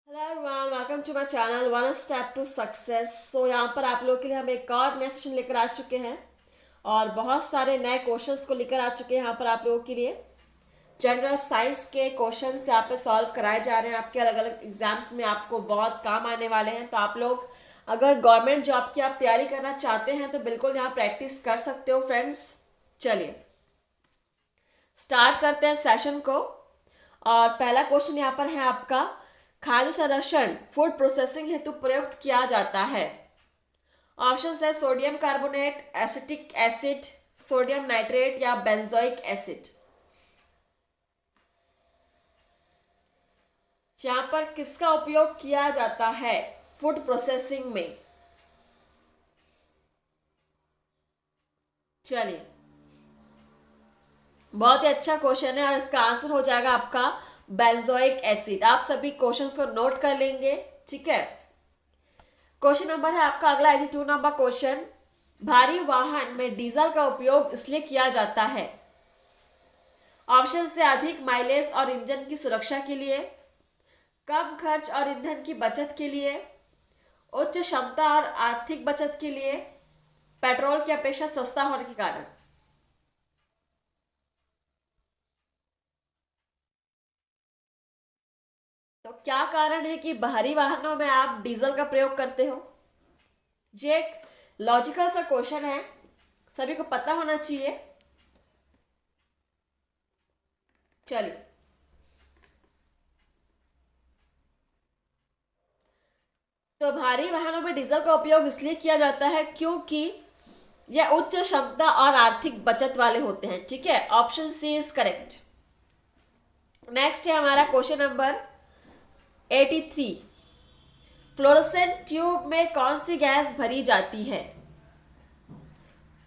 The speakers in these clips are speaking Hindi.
Hello everyone, welcome to my channel one step to success. So यहाँ पर आप लोगों के लिए हम एक और नया सेशन लेकर आ चुके हैं और बहुत सारे नए क्वेश्चंस को लेकर आ चुके हैं। यहाँ पर आप लोगों के लिए जनरल साइंस के क्वेश्चंस यहाँ पे सॉल्व कराए जा रहे हैं। आपके अलग अलग एग्जाम्स में आपको बहुत काम आने वाले हैं। तो आप लोग अगर गवर्नमेंट जॉब की आप तैयारी करना चाहते हैं तो बिल्कुल यहाँ प्रैक्टिस कर सकते हो फ्रेंड्स। चलिए स्टार्ट करते हैं सेशन को। और पहला क्वेश्चन यहाँ पर है आपका, खाद्य संरक्षण फूड प्रोसेसिंग हेतु प्रयुक्त किया जाता है। ऑप्शन है sodium carbonate, acetic acid, sodium nitrate या बेंजोइक एसिड। यहां पर किसका उपयोग किया जाता है फूड प्रोसेसिंग में? चलिए बहुत ही अच्छा क्वेश्चन है और इसका आंसर हो जाएगा आपका बेंजोइक एसिड। आप सभी क्वेश्चंस को नोट कर लेंगे, ठीक है। क्वेश्चन नंबर है आपका अगला 82 नंबर क्वेश्चन, भारी वाहन में डीजल का उपयोग इसलिए किया जाता है। ऑप्शन से अधिक माइलेज और इंजन की सुरक्षा के लिए, कम खर्च और ईंधन की बचत के लिए, उच्च क्षमता और आर्थिक बचत के लिए, पेट्रोल की अपेक्षा सस्ता होने के कारण। तो क्या कारण है कि भारी वाहनों में आप डीजल का प्रयोग करते हो? ये एक लॉजिकल सा क्वेश्चन है, सभी को पता होना चाहिए। चलिए तो भारी वाहनों में डीजल का उपयोग इसलिए किया जाता है क्योंकि यह उच्च क्षमता और आर्थिक बचत वाले होते हैं, ठीक है। Option C is correct. Next है हमारा क्वेश्चन नंबर 83, फ्लोरोसेंट ट्यूब में कौन सी गैस भरी जाती है?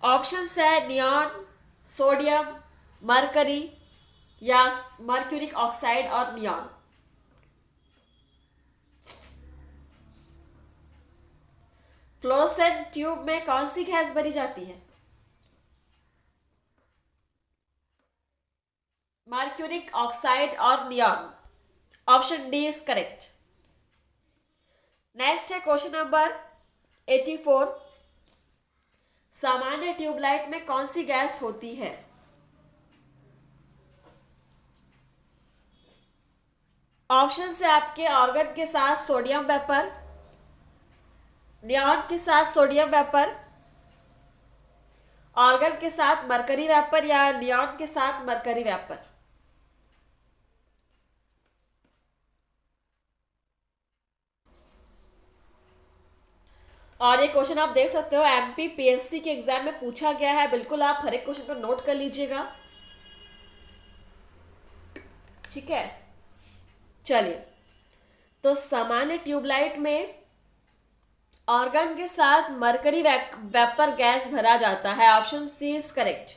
ऑप्शन है नियॉन, सोडियम, मरकरी या मर्क्यूरिक ऑक्साइड और नियॉन। फ्लोरोसेंट ट्यूब में कौन सी गैस भरी जाती है? मर्क्यूरिक ऑक्साइड और neon. Option D is correct. Next है क्वेश्चन नंबर 84, सामान्य ट्यूबलाइट में कौन सी गैस होती है? ऑप्शन से आपके ऑर्गन के साथ सोडियम वेपर, नियॉन के साथ सोडियम वेपर, ऑर्गन के साथ मरकरी वेपर या नियॉन के साथ मरकरी वेपर। और ये क्वेश्चन आप देख सकते हो एमपी पीएससी के एग्जाम में पूछा गया है। बिल्कुल आप हर एक क्वेश्चन को नोट कर लीजिएगा, ठीक है। चलिए तो सामान्य ट्यूबलाइट में ऑर्गन के साथ मरकरी वेपर गैस भरा जाता है। Option C is correct.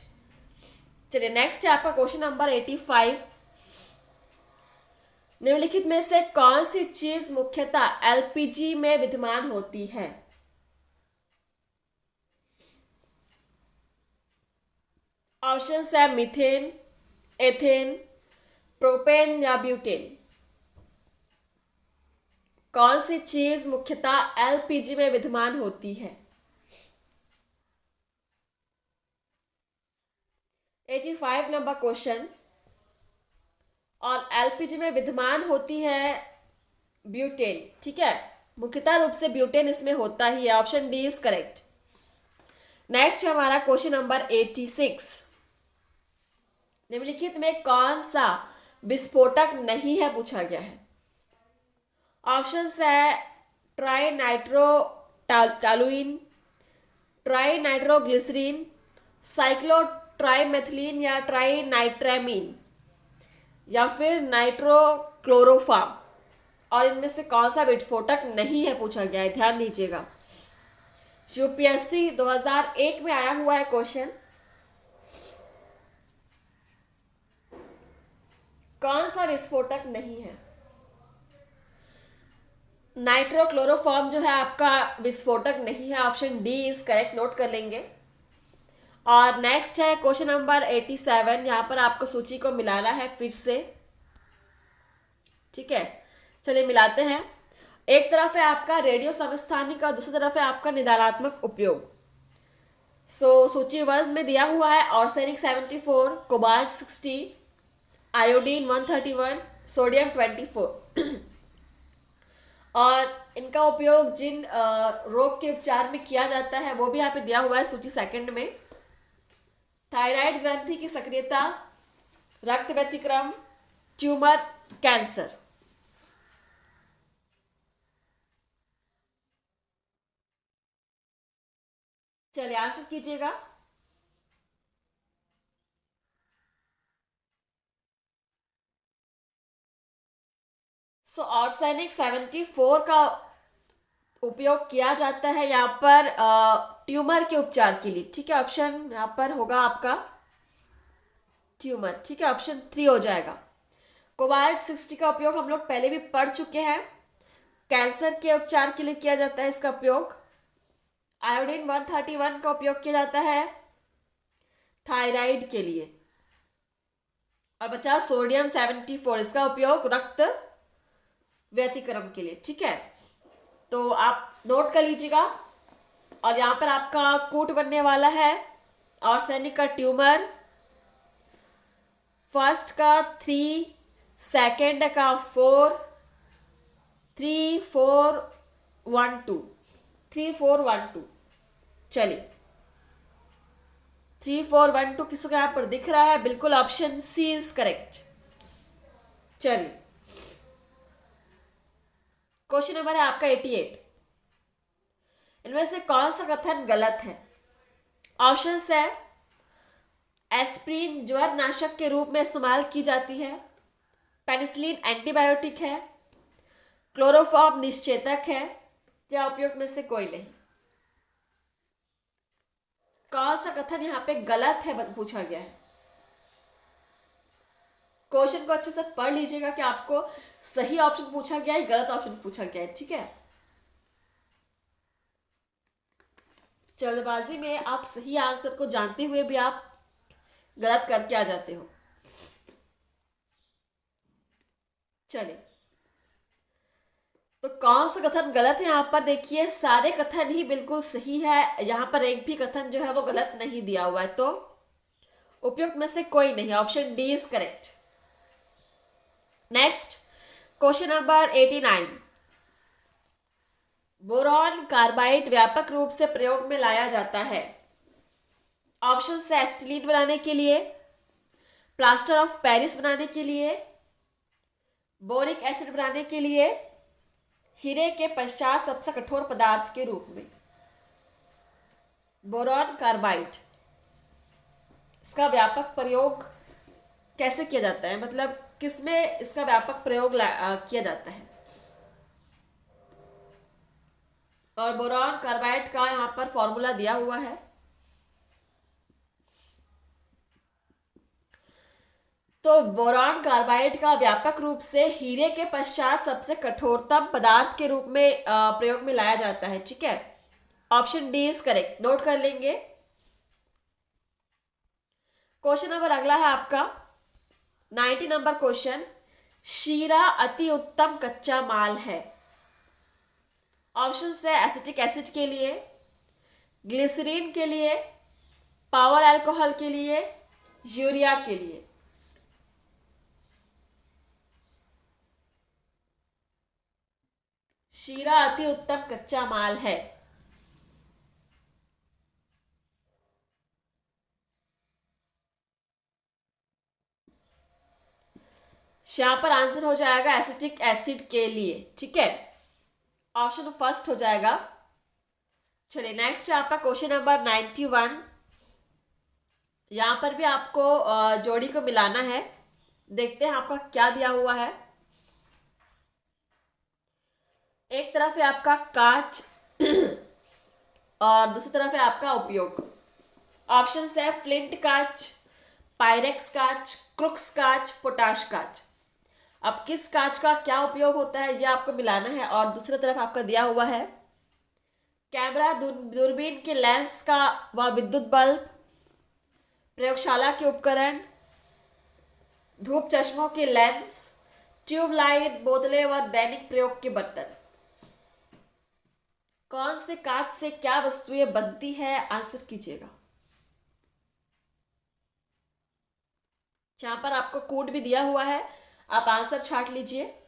चलिए नेक्स्ट है आपका क्वेश्चन नंबर 85, निम्नलिखित में से कौन सी चीज मुख्यतः एलपीजी में विद्यमान होती है? ऑप्शन है मीथेन, एथेन, प्रोपेन या ब्यूटेन। कौन सी चीज मुख्यतः एलपीजी में विद्यमान होती है? 85 नंबर क्वेश्चन, और एलपीजी में विद्यमान होती है ब्यूटेन, ठीक है। मुख्यतः रूप से ब्यूटेन इसमें होता ही है। Option D is correct. Next है हमारा क्वेश्चन नंबर 86, निम्नलिखित में कौन सा विस्फोटक नहीं है पूछा गया है। ऑप्शन है tri nitro toluene, tri nitroglycerine, cyclo trimethylene या ट्राई नाइट्रेमीन या फिर नाइट्रोक्लोरोफार्म। और इनमें से कौन सा विस्फोटक नहीं है पूछा गया है, ध्यान दीजिएगा। यूपीएससी 2001 में आया हुआ है क्वेश्चन। कौन सा विस्फोटक नहीं है? नाइट्रोक्लोरोफॉर्म जो है आपका विस्फोटक नहीं है। Option D is correct, note कर लेंगे। और नेक्स्ट है क्वेश्चन नंबर 87, यहां पर आपको सूची को मिलाना है फिर से, ठीक है। चलिए मिलाते हैं। एक तरफ है आपका रेडियो समस्थानिक और दूसरी तरफ है आपका निदानात्मक उपयोग। सूची 1 में दिया हुआ है ऑर्सेनिक 74, कोबाल्ट 60, आयोडीन 131, सोडियम 24 और इनका उपयोग जिन रोग के उपचार में किया जाता है वो भी यहाँ पे दिया हुआ है सूची 2 में। थायराइड ग्रंथि की सक्रियता, रक्त व्यतिक्रम, ट्यूमर, कैंसर। चलिए आंसर कीजिएगा। ऑर्सेनिक 74 का उपयोग किया जाता है यहाँ पर ट्यूमर के उपचार के लिए। ठीक है, ऑप्शन यहाँ पर होगा आपका ट्यूमर। ठीक है, ऑप्शन 3 हो जाएगा। कोबाल्ट 60 का उपयोग हम लोग पहले भी पढ़ चुके हैं, कैंसर के उपचार के लिए किया जाता है इसका उपयोग। आयोडीन 131 का उपयोग किया जाता है थायराइड के लिए। और बचा सोडियम 74, इसका उपयोग रक्त व्यतिक्रम के लिए। ठीक है, तो आप नोट कर लीजिएगा। और यहाँ पर आपका कूट बनने वाला है ऑर्सेनिक का ट्यूमर, फर्स्ट का 3, सेकेंड का 4, 3 4 1 2, 3 4 1 2। चलिए 3 4 1 2 किसको यहाँ पर दिख रहा है? बिल्कुल ऑप्शन सी इज करेक्ट। चलिए क्वेश्चन नंबर है आपका 88। इनमें से कौन सा कथन गलत है? ऑप्शन है एस्प्रिन ज्वर नाशक के रूप में इस्तेमाल की जाती है, पेनिसिलिन एंटीबायोटिक है, क्लोरोफॉर्म निश्चेतक है, या उपयोग में से कोई नहीं। कौन सा कथन यहाँ पे गलत है पूछा गया है? क्वेश्चन को अच्छे से पढ़ लीजिएगा कि आपको सही ऑप्शन पूछा गया है, गलत ऑप्शन पूछा गया है। ठीक है, जल्दबाजी में आप सही आंसर को जानते हुए भी आप गलत करके आ जाते हो। चलिए तो कौन सा कथन गलत है? यहाँ पर देखिए सारे कथन ही बिल्कुल सही है, यहाँ पर एक भी कथन जो है वो गलत नहीं दिया हुआ है, तो उपयुक्त में से कोई नहीं, option D is correct. Next question number 89। Boron carbide व्यापक रूप से प्रयोग में लाया जाता है। ऑप्शन है एसिटिलीन बनाने के लिए, प्लास्टर ऑफ पेरिस बनाने के लिए, बोरिक एसिड बनाने के लिए, हीरे के पश्चात सबसे कठोर पदार्थ के रूप में। बोरॉन कार्बाइड, इसका व्यापक प्रयोग कैसे किया जाता है, मतलब किसमें इसका व्यापक प्रयोग किया जाता है? और बोरॉन कार्बाइड का यहाँ पर फॉर्मूला दिया हुआ है। तो बोरॉन कार्बाइड का व्यापक रूप से हीरे के पश्चात सबसे कठोरतम पदार्थ के रूप में प्रयोग में लाया जाता है। ठीक है, option D is correct, note कर लेंगे। क्वेश्चन नंबर अगला है आपका 90 नंबर क्वेश्चन। शीरा अति उत्तम कच्चा माल है। ऑप्शन है एसिटिक एसिड के लिए, ग्लिसरीन के लिए, पावर अल्कोहल के लिए, यूरिया के लिए। शीरा अति उत्तम कच्चा माल है। यहां पर आंसर हो जाएगा एसिटिक एसिड के लिए। ठीक है, ऑप्शन फर्स्ट हो जाएगा। चलिए नेक्स्ट है आपका क्वेश्चन नंबर 91। यहां पर भी आपको जोड़ी को मिलाना है। देखते हैं आपका क्या दिया हुआ है। एक तरफ है आपका कांच और दूसरी तरफ है आपका उपयोग। ऑप्शन है फ्लिंट कांच, पायरेक्स कांच, क्रुक्स कांच, पोटाश कांच। अब किस कांच का क्या उपयोग होता है ये आपको मिलाना है। और दूसरी तरफ आपका दिया हुआ है कैमरा, दूरबीन के लेंस का व विद्युत बल्ब, प्रयोगशाला के उपकरण, धूप चश्मों के लेंस, ट्यूबलाइट, बोतलें व दैनिक प्रयोग के बर्तन। कौन से कांच से क्या वस्तुएं बनती है, आंसर कीजिएगा। जहां पर आपको कोड भी दिया हुआ है, आप आंसर छाट लीजिए।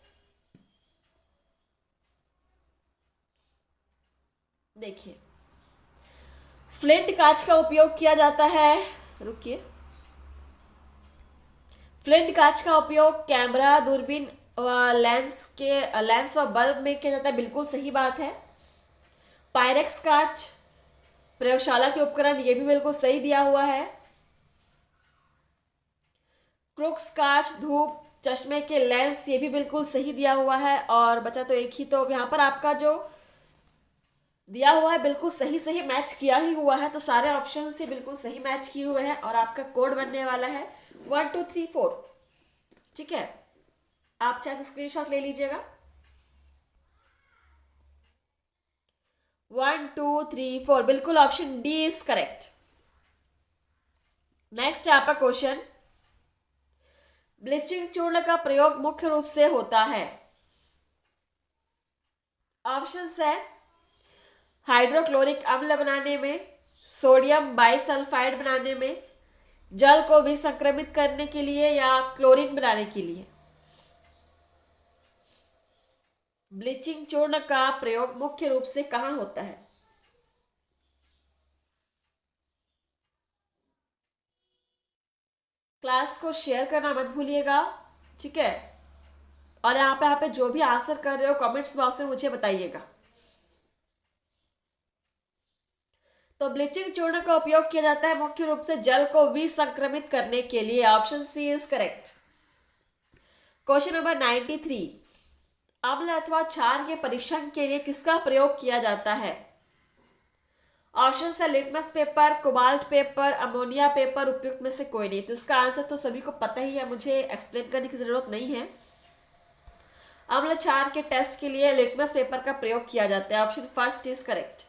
देखिए, फ्लिंट कांच का उपयोग किया जाता है, रुकिए, फ्लिंट कांच का उपयोग कैमरा, दूरबीन व लेंस व बल्ब में किया जाता है, बिल्कुल सही बात है। पायरेक्स कांच प्रयोगशाला के उपकरण, ये भी बिल्कुल सही दिया हुआ है। क्रूक्स कांच धूप चश्मे के लेंस, ये भी बिल्कुल सही दिया हुआ है। और बचा तो एक ही, तो यहाँ पर आपका जो दिया हुआ है बिल्कुल सही सही मैच किया ही हुआ है, तो सारे ऑप्शन से बिल्कुल सही मैच किए हुए हैं और आपका कोड बनने वाला है 1234। ठीक है, आप चाहे तो स्क्रीनशॉट ले लीजिएगा। 1234, बिल्कुल option D is correct. Next है आपका क्वेश्चन, ब्लीचिंग चूर्ण का प्रयोग मुख्य रूप से होता है। ऑप्शंस है हाइड्रोक्लोरिक अम्ल बनाने में, सोडियम बाइसल्फाइड बनाने में, जल को विसंक्रमित करने के लिए, या क्लोरीन बनाने के लिए। ब्लीचिंग चूर्ण का प्रयोग मुख्य रूप से कहां होता है? क्लास को शेयर करना मत भूलिएगा, ठीक है। और यहाँ पे जो भी आंसर कर रहे हो कमेंट्स बॉक्स में मुझे बताइएगा। तो ब्लीचिंग चूर्ण का उपयोग किया जाता है मुख्य रूप से जल को विसंक्रमित करने के लिए। Option C is correct. Question number 93, अम्ल अथवा क्षार के परीक्षण के लिए किसका प्रयोग किया जाता है? ऑप्शन है litmus paper, cobalt paper, ammonia paper, उपयुक्त में से कोई नहीं। तो इसका आंसर तो सभी को पता ही है, मुझे एक्सप्लेन करने की जरूरत नहीं है। अम्ल क्षार के टेस्ट के लिए लिटमस पेपर का प्रयोग किया जाता है। Option first is correct.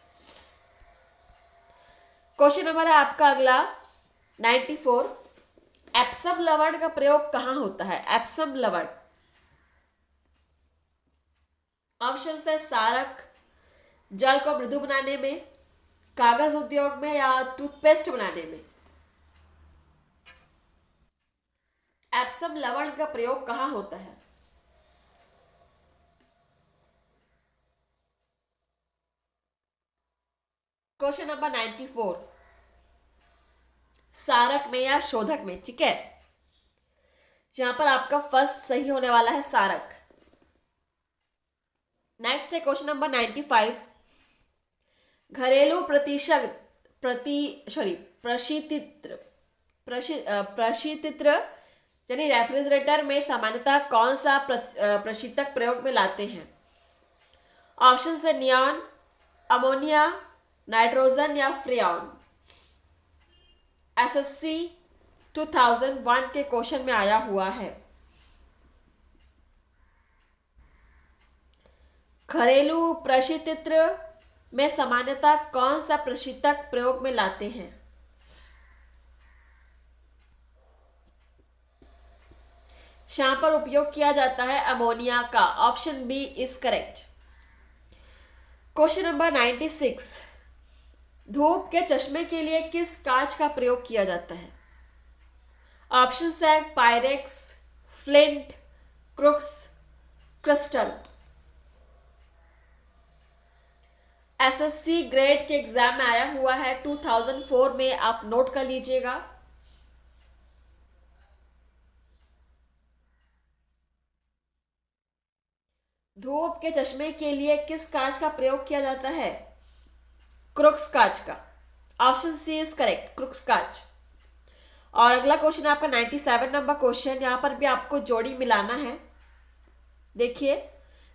Question number है आपका अगला 94, एप्सम लवण का प्रयोग कहां होता है? एप्सम लवण, ऑप्शन है सारक, जल को मृदु बनाने में, कागज उद्योग में, या टूथपेस्ट बनाने में। एप्सम लवण का प्रयोग कहां होता है? क्वेश्चन नंबर 94, सारक में या शोधक में, ठीक है। यहां पर आपका फर्स्ट सही होने वाला है सारक। नेक्स्ट है क्वेश्चन नंबर 95, घरेलू प्रशीतित्र यानी रेफ्रिजरेटर में सामान्यतः कौन सा प्रशीतक प्रयोग में लाते हैं? ऑप्शन है नियॉन, अमोनिया, नाइट्रोजन, या फ्रेऑन। एसएससी 2001 के क्वेश्चन में आया हुआ है। घरेलू प्रशीतित्र में सामान्यतः कौन सा प्रशीतक प्रयोग में लाते हैं? यहां पर उपयोग किया जाता है अमोनिया का। Option B is correct. Question number 96, धूप के चश्मे के लिए किस कांच का प्रयोग किया जाता है? ऑप्शन है Pyrex, flint, crooks, crystal. SSC grade के एग्जाम में आया हुआ है 2004 में, आप नोट कर लीजिएगा। धूप के चश्मे के लिए किस कांच का प्रयोग किया जाता है? क्रूक्स कांच का। Option C is correct, Crookes कांच। और अगला क्वेश्चन आपका 97 नंबर क्वेश्चन, यहां पर भी आपको जोड़ी मिलाना है। देखिए,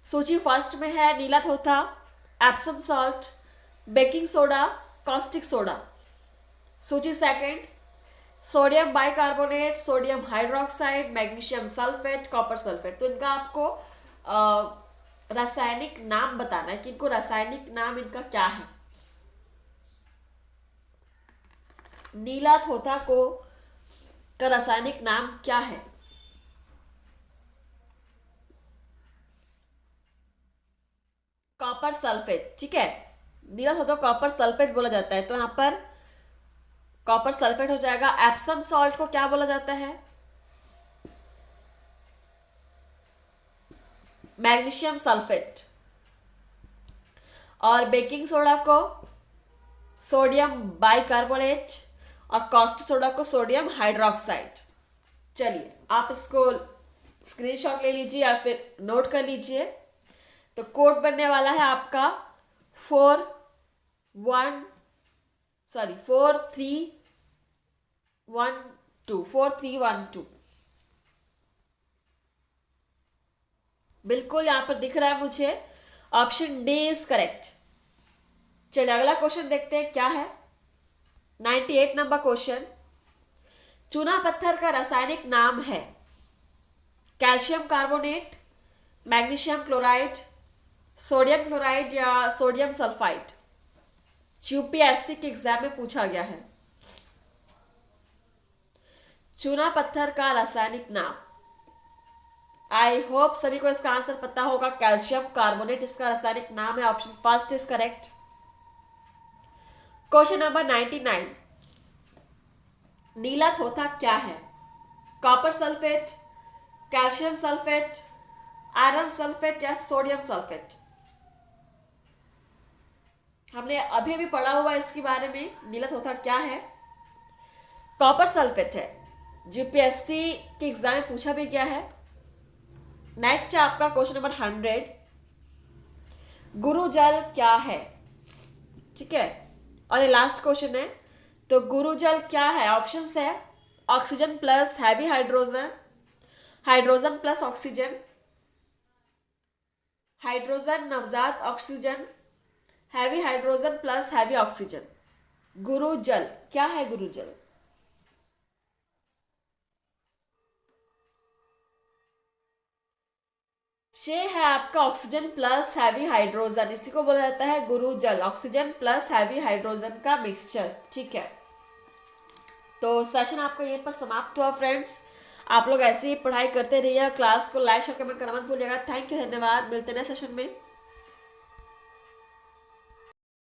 सूची फर्स्ट में है नीला थोथा, Epsom salt, baking soda, caustic soda. सूची second, sodium bicarbonate, sodium hydroxide, magnesium sulphate, copper sulphate. तो इनका आपको रासायनिक नाम बताना है कि इनको रासायनिक नाम इनका क्या है। नीला थोथा को का रासायनिक नाम क्या है? कॉपर सल्फेट, ठीक है, नीला हो तो कॉपर सल्फेट बोला जाता है, तो यहाँ पर कॉपर सल्फेट हो जाएगा। एप्सम सॉल्ट को क्या बोला जाता है? Magnesium sulphate. और बेकिंग सोडा को सोडियम बाइकार्बोनेट और कॉस्टिक सोडा को सोडियम हाइड्रोक्साइड। चलिए आप इसको स्क्रीनशॉट ले लीजिए या फिर नोट कर लीजिए। तो कोड बनने वाला है आपका 4312। बिल्कुल यहां पर दिख रहा है मुझे, ऑप्शन डी इज करेक्ट। चलिए अगला क्वेश्चन देखते हैं क्या है। 98 नंबर क्वेश्चन, चूना पत्थर का रासायनिक नाम है calcium carbonate, magnesium chloride, sodium chloride या सोडियम सल्फाइड। यूपीएससी के एग्जाम में पूछा गया है। चूना पत्थर का रासायनिक नाम, आई होप सभी को इसका आंसर पता होगा। कैल्शियम कार्बोनेट इसका रासायनिक नाम है। Option first is correct. Question number 99, नीला थोथा क्या है? Copper sulphate, calcium sulphate, iron sulphate या सोडियम सल्फेट। हमने अभी अभी पढ़ा हुआ इसके बारे में। नीला थोथा क्या है? कॉपर सल्फेट है। यूपीएससी के एग्जाम में पूछा भी गया है। नेक्स्ट है आपका क्वेश्चन नंबर 100, गुरु जल क्या है? ठीक है, और ये लास्ट क्वेश्चन है। तो गुरु जल क्या है? ऑप्शंस है oxygen plus heavy hydrogen, hydrogen plus oxygen, hydrogen नवजात oxygen, heavy hydrogen plus heavy oxygen. गुरु जल क्या है? गुरु जल ये है आपका ऑक्सीजन प्लस हैवी हाइड्रोजन, इसी को बोला जाता है गुरु जल, ऑक्सीजन प्लस हैवी हाइड्रोजन का मिक्सचर। ठीक है, तो सेशन आपका यहीं पर समाप्त हुआ फ्रेंड्स। आप लोग ऐसे ही पढ़ाई करते रहिए। क्लास को लाइक शेयर कमेंट करना मत भूलिएगा। थैंक यू, धन्यवाद। मिलते हैं सेशन में।